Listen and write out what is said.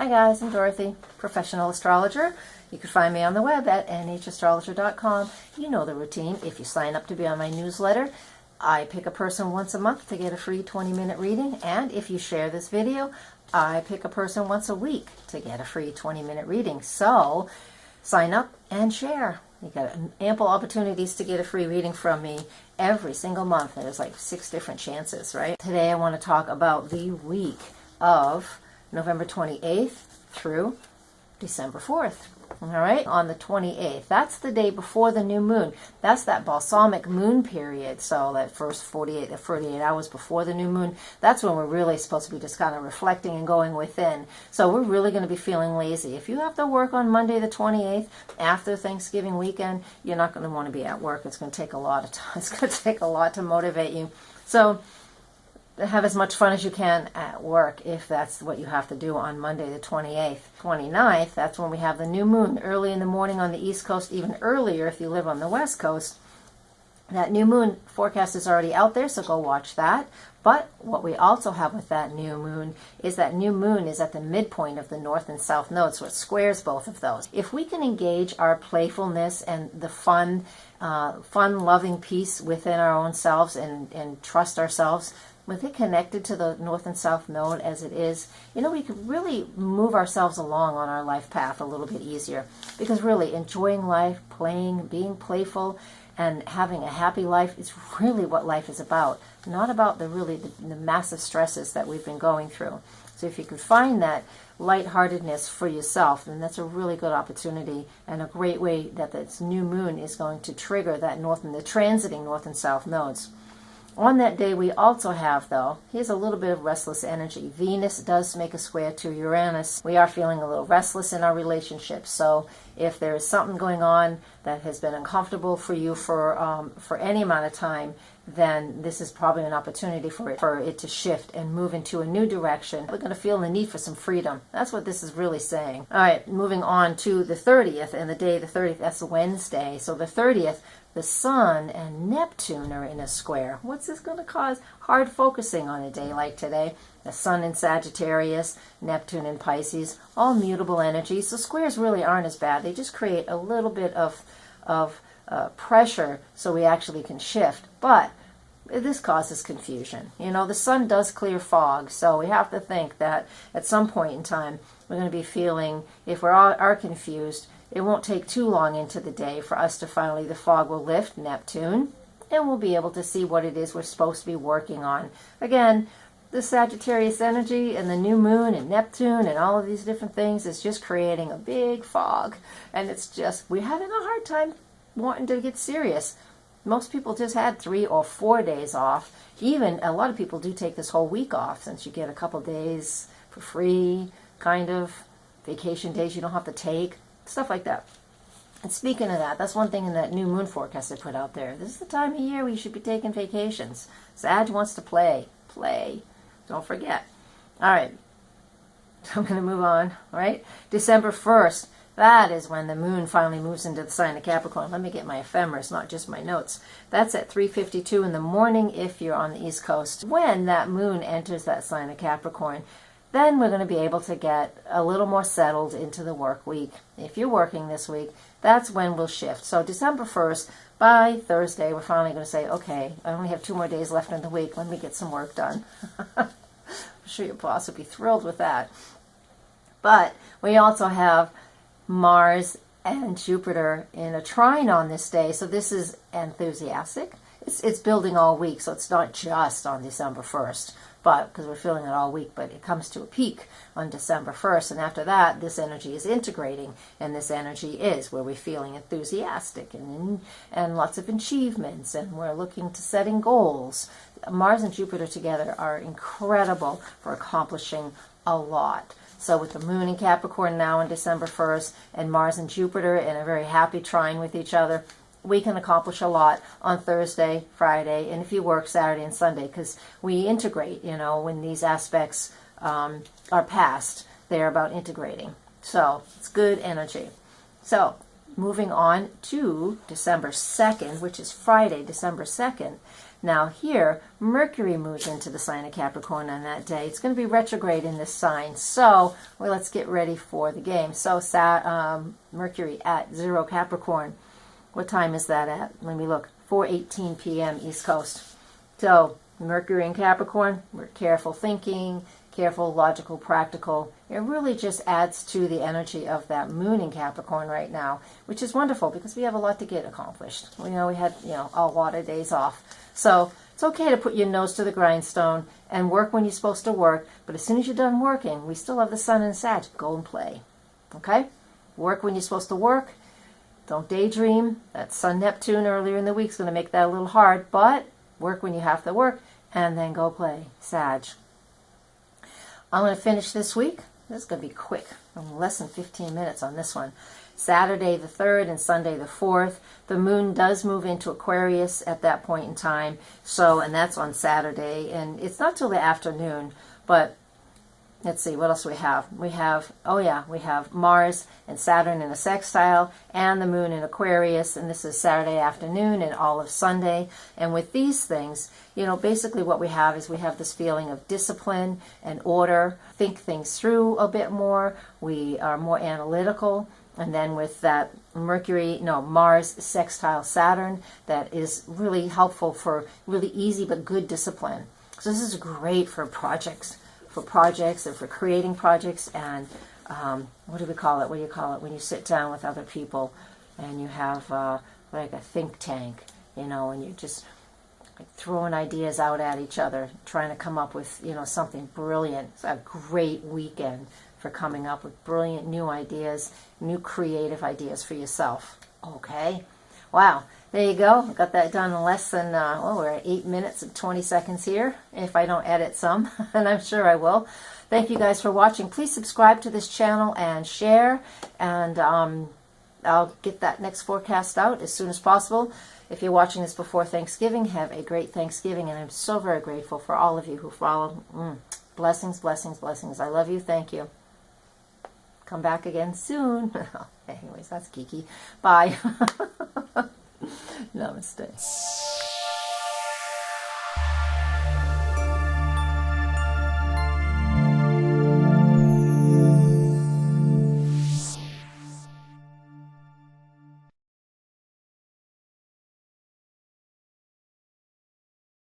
Hi guys, I'm Dorothy, professional astrologer. You can find me on the web at nhastrologer.com. You know the routine. If you sign up to be on my newsletter, I pick a person once a month to get a free 20-minute reading. And if you share this video, I pick a person once a week to get a free 20-minute reading. So sign up and share. You got ample opportunities to get a free reading from me every single month. There's like 6 different chances, right? Today I want to talk about the week of November 28th through December 4th. All right, on the 28th, that's the day before the new moon. That's that balsamic moon period. So that first 48 hours before the new moon, that's when we're really supposed to be just kind of reflecting and going within. So we're really going to be feeling lazy. If you have to work on Monday the 28th after Thanksgiving weekend, you're not going to want to be at work. It's going to take a lot of time. It's going to take a lot to motivate you. So have as much fun as you can at work if that's what you have to do on Monday the 28th. 29th, that's when we have the new moon early in the morning on the East Coast, even earlier if you live on the West Coast. That new moon forecast is already out there, so go watch that. But what we also have with that new moon is at the midpoint of the north and south nodes, so it squares both of those. If we can engage our playfulness and the fun, loving piece within our own selves and trust ourselves, with it connected to the north and south node as it is, we could really move ourselves along on our life path a little bit easier. Because really, enjoying life, playing, being playful, and having a happy life is really what life is about. Not about the massive stresses that we've been going through. So if you could find that lightheartedness for yourself, then that's a really good opportunity and a great way that this new moon is going to trigger that the transiting north and south nodes. On that day, we also have, though, here's a little bit of restless energy. Venus does make a square to Uranus. We are feeling a little restless in our relationships. So if there is something going on that has been uncomfortable for you for any amount of time, then this is probably an opportunity for it to shift and move into a new direction. We're going to feel the need for some freedom. That's what this is really saying. All right, moving on to the 30th, and the day the 30th, that's Wednesday. So the 30th, the Sun and Neptune are in a square. What's this going to cause? Hard focusing on a day like today. The Sun in Sagittarius, Neptune in Pisces, all mutable energies. So squares really aren't as bad. They just create a little bit of pressure so we actually can shift. But this causes confusion. The Sun does clear fog, so we have to think that at some point in time we're going to be feeling, if we are confused, it won't take too long into the day for us to finally, the fog will lift, Neptune, and we'll be able to see what it is we're supposed to be working on. Again, the Sagittarius energy and the new moon and Neptune and all of these different things is just creating a big fog. And it's just, we're having a hard time wanting to get serious. Most people just had 3 or 4 days off. Even a lot of people do take this whole week off, since you get a couple days for free, kind of vacation days you don't have to take. Stuff like that. And speaking of that, that's one thing in that new moon forecast I put out there. This is the time of year where you should be taking vacations. Sag wants to play. Play. Don't forget. All right. So I'm going to move on. All right. December 1st. That is when the moon finally moves into the sign of Capricorn. Let me get my ephemeris, not just my notes. That's at 3:52 in the morning if you're on the East Coast. When that moon enters that sign of Capricorn, then we're going to be able to get a little more settled into the work week. If you're working this week, that's when we'll shift. So December 1st, by Thursday, we're finally going to say, okay, I only have 2 more days left in the week. Let me get some work done. I'm sure your boss will be thrilled with that. But we also have Mars and Jupiter in a trine on this day. So this is enthusiastic. It's building all week, so it's not just on December 1st. But because we're feeling it all week, but it comes to a peak on December 1st. And after that, this energy is integrating. And this energy is where we're feeling enthusiastic and lots of achievements. And we're looking to setting goals. Mars and Jupiter together are incredible for accomplishing a lot. So with the moon in Capricorn now on December 1st and Mars and Jupiter in a very happy trine with each other, we can accomplish a lot on Thursday, Friday, and if you work Saturday and Sunday, because we integrate, when these aspects are passed, they're about integrating. So it's good energy. So moving on to December 2nd, which is Friday, December 2nd, Now here, Mercury moves into the sign of Capricorn on that day. It's going to be retrograde in this sign. So, well, let's get ready for the game. So, Mercury at 0 Capricorn. What time is that at? Let me look. 4:18 p.m. East Coast. So, Mercury in Capricorn, we're careful thinking, careful, logical, practical. It really just adds to the energy of that moon in Capricorn right now, which is wonderful because we have a lot to get accomplished. We had, a lot of days off. So it's okay to put your nose to the grindstone and work when you're supposed to work. But as soon as you're done working, we still have the sun in Sag. Go and play. Okay? Work when you're supposed to work. Don't daydream. That Sun Neptune earlier in the week is going to make that a little hard. But work when you have to work and then go play. Sag. I'm going to finish this week. This is going to be quick. Less than 15 minutes on this one. Saturday the 3rd and Sunday the 4th. The moon does move into Aquarius at that point in time. So, and that's on Saturday. And it's not till the afternoon. But let's see, what else we have? We have Mars and Saturn in a sextile and the moon in Aquarius. And this is Saturday afternoon and all of Sunday. And with these things, basically what we have is we have this feeling of discipline and order, think things through a bit more. We are more analytical. And then with that Mars sextile Saturn, that is really helpful for really easy but good discipline. So this is great for projects and for creating projects. And what do we call it? What do you call it when you sit down with other people and you have like a think tank, and you're just like throwing ideas out at each other, trying to come up with, something brilliant. It's a great weekend for coming up with brilliant new ideas, new creative ideas for yourself. Okay? Wow. There you go. Got that done in less than, we're at 8 minutes and 20 seconds here, if I don't edit some, and I'm sure I will. Thank you guys for watching. Please subscribe to this channel and share, and I'll get that next forecast out as soon as possible. If you're watching this before Thanksgiving, have a great Thanksgiving, and I'm so very grateful for all of you who follow. Blessings, blessings, blessings. I love you. Thank you. Come back again soon. Anyways, that's geeky. Bye. Namaste.